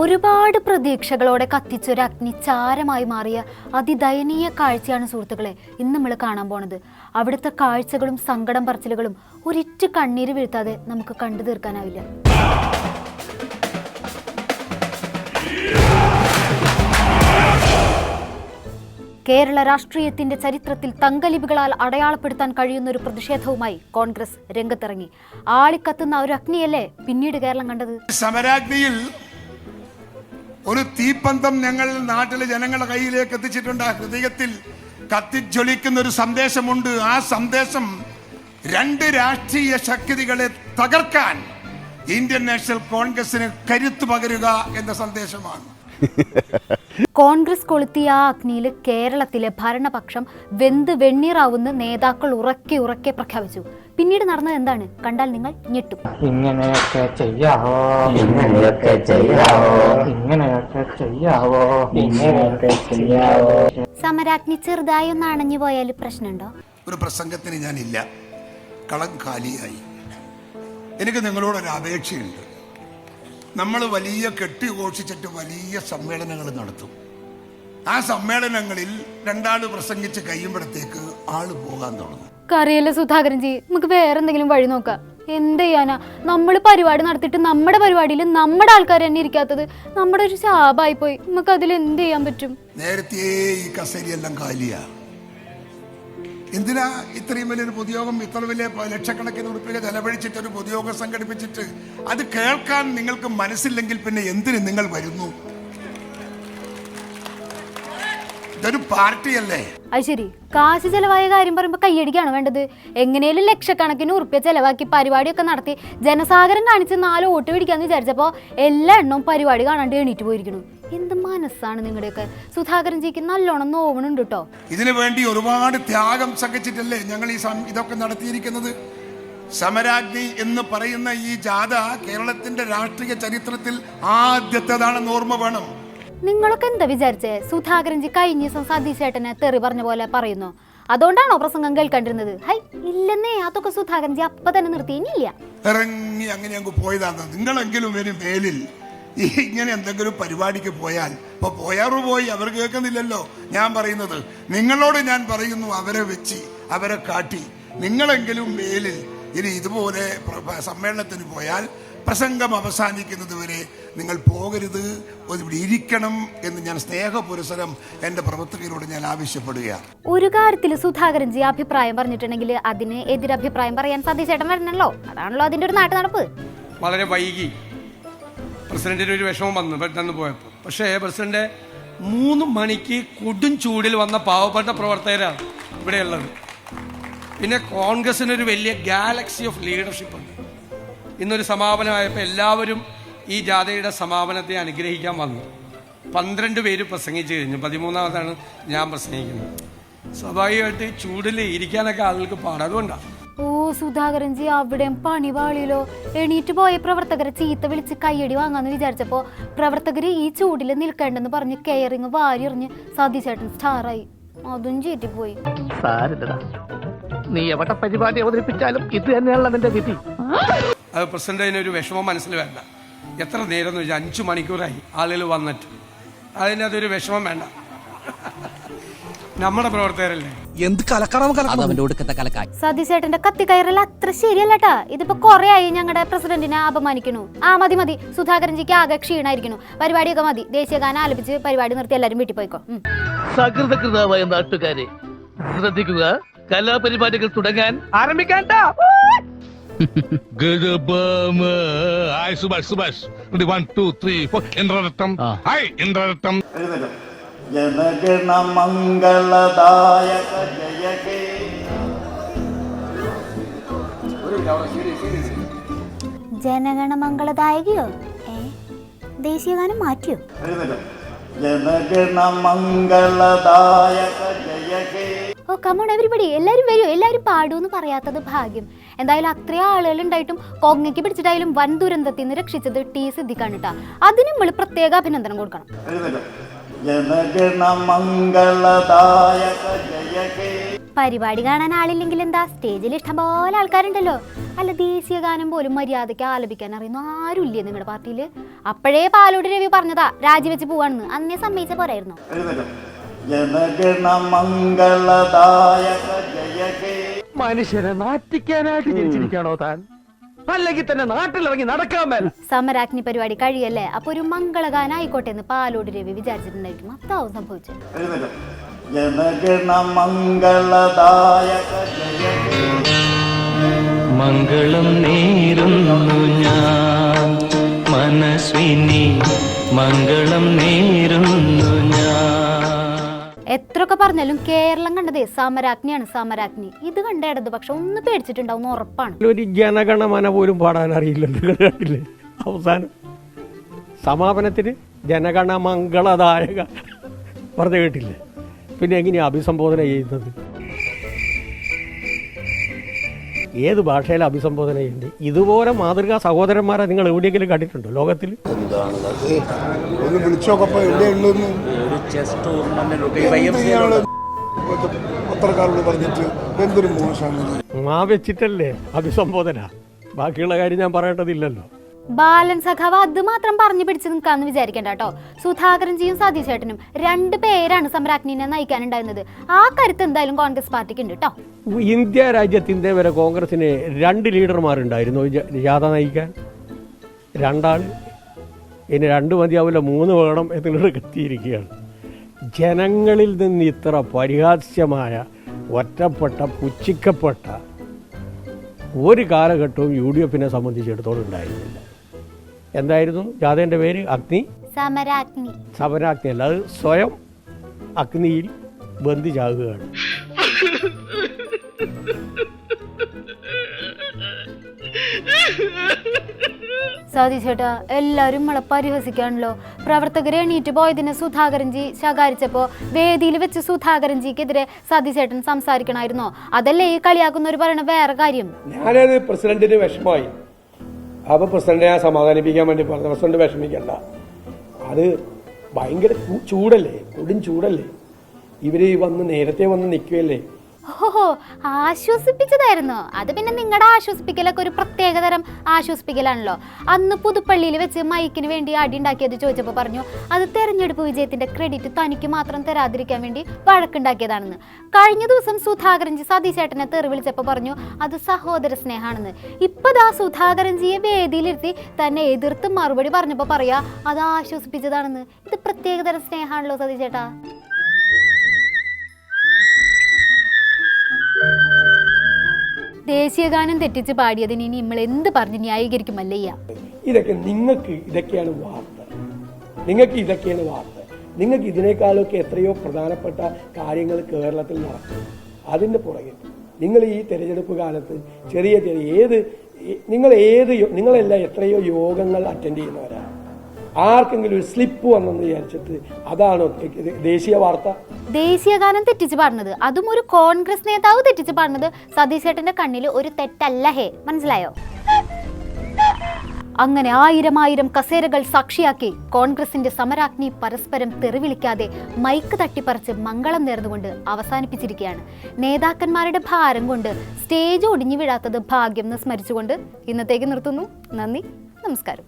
ഒരുപാട് പ്രതീക്ഷകളോടെ കത്തിച്ചൊരു അഗ്നി ചാരമായി മാറിയ അതിദയനീയ കാഴ്ചയാണ് സുഹൃത്തുക്കളെ ഇന്ന് നമ്മൾ കാണാൻ പോണത്. അവിടുത്തെ കാഴ്ചകളും സങ്കടം പറച്ചിലുകളും ഒരിറ്റ് കണ്ണീര് വീഴ്ത്താതെ നമുക്ക് കണ്ടു തീർക്കാനാവില്ല. കേരള രാഷ്ട്രീയത്തിന്റെ ചരിത്രത്തിൽ തങ്കലിപികളാൽ അടയാളപ്പെടുത്താൻ കഴിയുന്ന ഒരു പ്രതിഷേധവുമായി കോൺഗ്രസ് രംഗത്തിറങ്ങി. ആളിക്കത്തുന്ന ഒരു അഗ്നിയല്ലേ പിന്നീട് കേരളം കണ്ടത്. സമരാഗ്നിയിൽ ഒരു തീപ്പന്തം ഞങ്ങൾ നാട്ടിലെ ജനങ്ങളുടെ കയ്യിലേക്ക് എത്തിച്ചിട്ടുണ്ട്. ഹൃദയത്തിൽ കത്തിജ്വലിക്കുന്ന ഒരു സന്ദേശമുണ്ട്. ആ സന്ദേശം രണ്ട് രാഷ്ട്രീയ ശക്തികളെ തകർക്കാൻ ഇന്ത്യൻ നാഷണൽ കോൺഗ്രസിന് കരുത്ത് പകരുക എന്ന സന്ദേശമാണ്. കോൺഗ്രസ് കൊളുത്തിയ ആ അഗ്നിയിൽ കേരളത്തിലെ ഭരണപക്ഷം വെന്ത് വെണ്ണീറാവുന്ന നേതാക്കൾ ഉറക്കെ പ്രഖ്യാപിച്ചു. പിന്നീട് നടന്നത് എന്താണ് കണ്ടാൽ നിങ്ങൾ ഞെട്ടും. ഇങ്ങനെയൊക്കെ ചെയ്യാവോ, ഇങ്ങനെയൊക്കെ ചെയ്യാവോ, ഇങ്ങനെയൊക്കെ ചെയ്യാവോ, ഇങ്ങനെയൊക്കെ ചെയ്യാവോ. സമരാഗ്നി ചെറുതായി ഒന്ന് അണഞ്ഞു പോയാൽ പ്രശ്നമുണ്ടോ? ഒരു പ്രസംഗത്തിന് ഞാനില്ല, കളം കാലിയായി. എനിക്ക് നിങ്ങളോടൊരു അപേക്ഷയുണ്ട്. നമ്മൾ വലിയ കെട്ടിഘോഷിച്ചിട്ട് വലിയ സമ്മേളനങ്ങൾ നടത്തും. ആ സമ്മേളനങ്ങളിൽ രണ്ടാള് പ്രസംഗിച്ച് കഴിയുമ്പോഴത്തേക്ക് ആള് പോകാൻ തുടങ്ങും. കറിയല്ലേ സുധാകരൻജി, നമുക്ക് വേറെ എന്തെങ്കിലും വഴി നോക്കാം. എന്ത് ചെയ്യാനാ, നമ്മൾ പരിപാടി നടത്തിയിട്ട് നമ്മുടെ പരിപാടിയിൽ നമ്മുടെ ആൾക്കാർ തന്നെ ഇരിക്കാത്തത് നമ്മുടെ ഒരു ശാപമായി പോയി. നമുക്ക് അതിൽ എന്ത് ചെയ്യാൻ പറ്റും? നേരത്തെ ഈ കസേരയെല്ലാം കാലിയാ. എന്തിനാ ഇത്രയും വലിയൊരു പൊതുയോഗം, ഇത്ര വലിയ ലക്ഷക്കണക്കിന് ഉറുപ്പിക ചെലവഴിച്ചിട്ട് ഒരു പൊതുയോഗം സംഘടിപ്പിച്ചിട്ട് അത് കേൾക്കാൻ നിങ്ങൾക്ക് മനസ്സില്ലെങ്കിൽ പിന്നെ എന്തിന് നിങ്ങൾ വരുന്നു? ഇതൊരു പാർട്ടിയല്ലേ? അത് ശരി, കാശ് ചെലവായ കാര്യം പറയുമ്പോ കയ്യടിക്കാണ് വേണ്ടത്. എങ്ങനെയും ലക്ഷക്കണക്കിന് ഉറുപ്പിക ചെലവാക്കി പരിപാടിയൊക്കെ നടത്തി ജനസാഗരം കാണിച്ച് 4 വോട്ട് പിടിക്കാന്ന് വിചാരിച്ചപ്പോ എല്ലാ എണ്ണവും പരിപാടി കാണാണ്ട് എണീറ്റ് പോയിരിക്കുന്നു. എന്ത് മനസ്സാണ് നിങ്ങളുടെയൊക്കെ. സുധാകരൻജിക്ക് നല്ലോണം നോവണുണ്ട് കേട്ടോ. ഇതിനു വേണ്ടി ഒരുപാട് ത്യാഗം സഹിച്ചിട്ടല്ലേ ഞങ്ങൾ ഇതൊക്കെ നടത്തിയിരിക്കുന്നത്. സമരാഗ്നി എന്ന് പറയുന്ന ഈ ജാഥ കേരളത്തിന്റെ രാഷ്ട്രീയ ചരിത്രത്തിൽ ആദ്യത്തേതാണെന്ന് ഓർമ്മ വേണം. നിങ്ങളൊക്കെ എന്താ വിചാരിച്ചേ? സുധാകരൻജി കഴിഞ്ഞ ദിവസം സതീശ് ചേട്ടനെ തെറി പറഞ്ഞ പോലെ പറയുന്നു. അതുകൊണ്ടാണോ പ്രസംഗം കേൾക്കണ്ടിരുന്നത്? ഹൈ ഇല്ലെന്നേ, അതൊക്കെ സുധാകരൻജി അപ്പൊ തന്നെ നിർത്തിയില്ല. ഇറങ്ങി അങ്ങനെ അങ്ങ് പോയതാണ്. നിങ്ങളെങ്കിലും വരും മേലിൽ ഇങ്ങനെ എന്തെങ്കിലും പരിപാടിക്ക് പോയാൽ, ഇപ്പൊ പോയാറു പോയി, അവർ കേൾക്കുന്നില്ലല്ലോ ഞാൻ പറയുന്നത്. നിങ്ങളോട് ഞാൻ പറയുന്നു, അവരെ വെച്ച് അവരെ കാട്ടി നിങ്ങളെങ്കിലും മേലിൽ ഇനി ഇതുപോലെ സമ്മേളനത്തിന് പോയാൽ പ്രസംഗം അവസാനിക്കുന്നത് വരെ നിങ്ങൾ പോകരുത്, ഇവിടെ ഇരിക്കണം എന്ന് ഞാൻ സ്നേഹപുരസരം എന്റെ പ്രവർത്തകരോട് ഞാൻ ആവശ്യപ്പെടുകയാണ്. ഒരു കാര്യത്തിൽ സുധാകരൻജി അഭിപ്രായം പറഞ്ഞിട്ടുണ്ടെങ്കിൽ അതിന് എതിരഭിപ്രായം പറയാൻ സതീശേട്ടൻ വരണല്ലോ. അതാണല്ലോ അതിന്റെ ഒരു നാട്ടു നടപ്പ്. വളരെ വൈകി പ്രസിഡന്റിന് ഒരു വിഷമം വന്നു പെട്ടെന്ന് പോയപ്പോൾ. പക്ഷേ പ്രസിഡന്റ് 3 മണിക്ക് കൊടും ചൂടിൽ വന്ന പാവപ്പെട്ട പ്രവർത്തകരാണ് ഇവിടെയുള്ളത്. പിന്നെ കോൺഗ്രസിനൊരു വലിയ ഗാലക്സി ഓഫ് ലീഡർഷിപ്പ് ഉണ്ട്. ഇന്നൊരു സമാപനമായപ്പോൾ എല്ലാവരും ഈ ജാഥയുടെ സമാപനത്തെ അനുഗ്രഹിക്കാൻ വന്നു. 12 പേര് പ്രസംഗിച്ചു കഴിഞ്ഞു. 13ാമതാണ് ഞാൻ പ്രസംഗിക്കുന്നത്. സ്വാഭാവികമായിട്ട് ചൂടിൽ ഇരിക്കാനൊക്കെ ആളുകൾക്ക് പാടാം. അതുകൊണ്ടാണ്. ഓ സുധാകരൻജി അവിടെയും പണി പാളിയല്ലോ. എണീറ്റ് പോയ പ്രവർത്തകരെ ചീത്ത വിളിച്ച് കയ്യടി വാങ്ങാന്ന് വിചാരിച്ചപ്പോ പ്രവർത്തകര് ഈ ചൂടിൽ നിൽക്കേണ്ടെന്ന് പറഞ്ഞ് കെയറിങ് വാരി എറിഞ്ഞ് സതീശേട്ടൻ സ്റ്റാറായി. അതും ചീറ്റിപ്പോയി. നീ എവിടെ പരിപാടി അവതരിപ്പിച്ചാലും ഇത് തന്നെയാണല്ലോ നിന്റെ വിധി. അത് പ്രസിഡന്റിന് ഒരു വിഷമം മനസ്സിൽ വേണ്ട. എത്ര നേരം എന്ന് വെച്ചാൽ 5 മണിക്കൂറായി ആളുകൾ വന്നിട്ട്. അതിനതൊരു വിഷമം വേണ്ട. നമ്മുടെ പ്രവർത്തകരല്ലേ. എന്ത് സതീശേട്ടന്റെ കത്തിക്കയറൽ അത്ര ശരിയല്ലട്ടാ. ഇതിപ്പോ കൊറേ ആയി ഞങ്ങളുടെ പ്രസിഡന്റിനെ അപമാനിക്കണു. മതി സുധാകരൻജിക്ക് ആകെ ക്ഷീണായിരിക്കണു. പരിപാടിയൊക്കെ മതി. ദേശീയഗാനം ആലപിച്ച് പരിപാടി നിർത്തി എല്ലാരും വീട്ടിൽ പോയിക്കോ. സകൃതകൃതമായ നാട്ടുകാരെ ശ്രദ്ധിക്കുക, കലാപരിപാടികൾ തുടങ്ങാൻ ആരംഭിക്കാൻ. ജനഗണമംഗളദായക ജയ ഹേ. ജനഗണമംഗളദായകയോ? ദേശീയഗാനം മാറ്റിയോ? ജനഗണമംഗളദായക ജയ ഹേ. ഓ കമോൺ എവരിബഡി, എല്ലാരും വരൂ, എല്ലാരും പാടൂന്ന് പറയാത്തത് ഭാഗ്യം. എന്തായാലും അത്രയും ആളുകൾ ഉണ്ടായിട്ടും കൊങ്ങയ്ക്ക് പിടിച്ചിട്ടായാലും വൻ ദുരന്തത്തിൽ നിന്ന് രക്ഷിച്ചത് ടി സിദ്ദിഖാണ് കേട്ടാ. അതിന് നമ്മൾ പ്രത്യേക അഭിനന്ദനം കൊടുക്കണം. ജനഗണമംഗളദായക ജയ ഹേ. പരിപാടി കാണാൻ ആളില്ലെങ്കിൽ എന്താ, സ്റ്റേജിൽ ഇഷ്ടംപോലെ ആൾക്കാരുണ്ടല്ലോ. അല്ല, ദേശീയ ഗാനം പോലും മര്യാദയ്ക്ക് ആലപിക്കാൻ അറിയുന്ന ആരുമില്ലേ നിങ്ങളുടെ പാർട്ടിയിൽ? അപ്പോഴേ പാലോട് രവി പറഞ്ഞതാ രാജിവെച്ച് പോവാണെന്ന്. അന്നേ സമ്മതിച്ച പോരായിരുന്നു. ജനഗണമംഗളദായക ജയ ഹേ. മനുഷ്യരെ നാറ്റിക്കാനായിട്ട് ജനിച്ചിരിക്കാണോ താൻ? അല്ലെങ്കിൽ തന്നെ നാട്ടിലിറങ്ങി നടക്കാൻ മേൽ. സമരാഗ്നി പരിപാടി കഴിയല്ലേ, അപ്പൊ ഒരു മംഗളഗാനം ആയിക്കോട്ടെ എന്ന് പാലോട് രവി വിചാരിച്ചിട്ടുണ്ടായിരിക്കും. അതാവും സംഭവിച്ചത്. ജനഗണമംഗളദായക ജയ ഹേ. മംഗളം നേരുന്നു ഞാൻ മനസ്വിനി, മംഗളം നേരുന്നു ഞാൻ. എത്രയൊക്കെ പറഞ്ഞാലും കേരളം കണ്ടതേ സമരാഗ്നിയാണ്. സമരാഗ്നി ഇത് കണ്ട ഇടതുപക്ഷം ഒന്ന് പേടിച്ചിട്ടുണ്ടാവും ഉറപ്പാണ്. ഒരു ജനഗണമന പോലും പാടാൻ അറിയില്ലല്ലോ. കേട്ടില്ലേ അവസാനം സമാപനത്തിന് ജനഗണമംഗളദായക പറഞ്ഞ കേട്ടില്ലേ? പിന്നെ എങ്ങനെയാണ് അഭിസംബോധന ചെയ്യുന്നത്? ഏത് ഭാഷയിൽ അഭിസംബോധന ചെയ്യുന്നത്? ഇതുപോലെ മാതൃകാ സഹോദരന്മാരെ നിങ്ങൾ എവിടെയെങ്കിലും കണ്ടിട്ടുണ്ടോ ലോകത്തിൽ? ഒന്ന് വിളിച്ചോക്കപ്പോ എവിടെയുള്ളൂ പത്രക്കാരോട് പറഞ്ഞിട്ട് എന്തൊരു മോശമാണ്. ആ വെച്ചിട്ടല്ലേ അഭിസംബോധന. ബാക്കിയുള്ള കാര്യം ഞാൻ പറയേണ്ടതില്ലല്ലോ. ബാലൻ സഖാവ് അത് മാത്രം പറഞ്ഞു പിടിച്ച് നിൽക്കാന്ന് വിചാരിക്കണ്ട കേട്ടോ. സുധാകരൻജിയും സതീഷ് ചേട്ടനും 2 പേരാണ് സമരാഗ്നിനെ നയിക്കാനുണ്ടായിരുന്നത്. ആ കരുത്ത് എന്തായാലും കോൺഗ്രസ് പാർട്ടിക്ക് ഉണ്ട് കേട്ടോ. ഇന്ത്യ രാജ്യത്തിൻ്റെ വരെ കോൺഗ്രസിന് 2 ലീഡർമാരുണ്ടായിരുന്നു ജാഥ നയിക്കാൻ. 2 ആൾ. ഇനി 2 മതിയാവില്ല, 3 വേണം എന്നുള്ളത് എത്തിയിരിക്കുകയാണ്. ജനങ്ങളിൽ നിന്ന് ഇത്ര പരിഹാസ്യമായ, ഒറ്റപ്പെട്ട, പുച്ഛിക്കപ്പെട്ട ഒരു കാലഘട്ടവും UDF സംബന്ധിച്ചിടത്തോളം ഉണ്ടായിരുന്നില്ല. എന്തായിരുന്നു ജാഥേൻ്റെ പേര്? അഗ്നി സമരാഗ്നി. സമരാഗ്നി അല്ല, അത് സ്വയം അഗ്നിയിൽ ബന്ധിച്ചാകുകയാണ്. സതീഷ് ചേട്ടാ, എല്ലാവരും നമ്മളെ പരിഹസിക്കാണല്ലോ. പ്രവർത്തകരെ എണീറ്റ് പോയതിനെ സുധാകരൻജി ശകാരിച്ചപ്പോ വേദിയിൽ വെച്ച് സുധാകരൻജിക്കെതിരെ സതീഷ് ചേട്ടൻ സംസാരിക്കണമായിരുന്നോ? അതല്ലേ ഈ കളിയാക്കുന്നവർ പറയണ വേറെ കാര്യം. ഞാനത് പ്രസിഡന്റിന് വിഷമമായി. അപ്പോൾ പ്രസിഡന്റിനെ സമാധാനിപ്പിക്കാൻ വേണ്ടി പറഞ്ഞു, പ്രസിഡന്റ് വിഷമിക്കണ്ട, അത് ഭയങ്കര ചൂടല്ലേ, കൊടും ചൂടല്ലേ, ഇവര് നേരത്തെ വന്ന് നിൽക്കുകയല്ലേ. ഓഹോ, ആശ്വസിപ്പിച്ചതായിരുന്നു. അത് പിന്നെ നിങ്ങളുടെ ആശ്വസിപ്പിക്കലൊക്കെ ഒരു പ്രത്യേകതരം ആശ്വസിപ്പിക്കലാണല്ലോ. അന്ന് പുതുപ്പള്ളിയിൽ വെച്ച് മൈക്കിന് വേണ്ടി അടി ഉണ്ടാക്കിയത് ചോദിച്ചപ്പോൾ പറഞ്ഞു അത് തെരഞ്ഞെടുപ്പ് വിജയത്തിന്റെ ക്രെഡിറ്റ് തനിക്ക് മാത്രം തരാതിരിക്കാൻ വേണ്ടി വഴക്കുണ്ടാക്കിയതാണെന്ന്. കഴിഞ്ഞ ദിവസം സുധാകരൻജി സതീഷ് ചേട്ടനെ തെറി വിളിച്ചപ്പോൾ പറഞ്ഞു അത് സഹോദര സ്നേഹമാണെന്ന്. ഇപ്പതാ സുധാകരൻജിയെ വേദിയിലിരുത്തി തന്നെ എതിർത്ത് മറുപടി പറഞ്ഞപ്പോൾ പറയാ അത് ആശ്വസിപ്പിച്ചതാണെന്ന്. ഇത് പ്രത്യേകതരം സ്നേഹമാണല്ലോ സതീഷ് ചേട്ടാ. ദേശീയഗാനം തെറ്റിച്ച് പാടിയതിന് ഇനി നമ്മൾ എന്ത് പറഞ്ഞ് ന്യായീകരിക്കുമല്ലയ്യ? ഇതൊക്കെയാണ് വാർത്ത. നിങ്ങൾക്ക് ഇതിനേക്കാളൊക്കെ എത്രയോ പ്രധാനപ്പെട്ട കാര്യങ്ങൾ കേരളത്തിൽ നടക്കും. അതിൻ്റെ പുറകെ നിങ്ങൾ ഈ തെരഞ്ഞെടുപ്പ് കാലത്ത് നിങ്ങളെല്ലാം എത്രയോ യോഗങ്ങൾ അറ്റൻഡ് ചെയ്യുന്നവരാണ്. ആർക്കെങ്കിലും ഒരു സ്ലിപ്പ് വന്നെന്ന് വിചാരിച്ചിട്ട് അതാണോ ദേശീയ വാർത്ത? ദേശീയഗാനം തെറ്റിച്ച് പാടുന്നത്, അതും ഒരു കോൺഗ്രസ് നേതാവ് തെറ്റിച്ച് പാടുന്നത് സതീഷ് ചേട്ടന്റെ കണ്ണിൽ ഒരു തെറ്റല്ല. ഹേ, മനസ്സിലായോ? അങ്ങനെ 1000 കസേരകൾ സാക്ഷിയാക്കി കോൺഗ്രസിന്റെ സമരാഗ്നി പരസ്പരം തെറിവിളിക്കാതെ മൈക്ക് തട്ടിപ്പറിച്ച് മംഗളം നേർന്നുകൊണ്ട് അവസാനിപ്പിച്ചിരിക്കുകയാണ്. നേതാക്കന്മാരുടെ ഭാരം കൊണ്ട് സ്റ്റേജ് ഒടിഞ്ഞു വീഴാത്തത് ഭാഗ്യം എന്ന് സ്മരിച്ചുകൊണ്ട് ഇന്നത്തേക്ക് നിർത്തുന്നു. നന്ദി, നമസ്കാരം.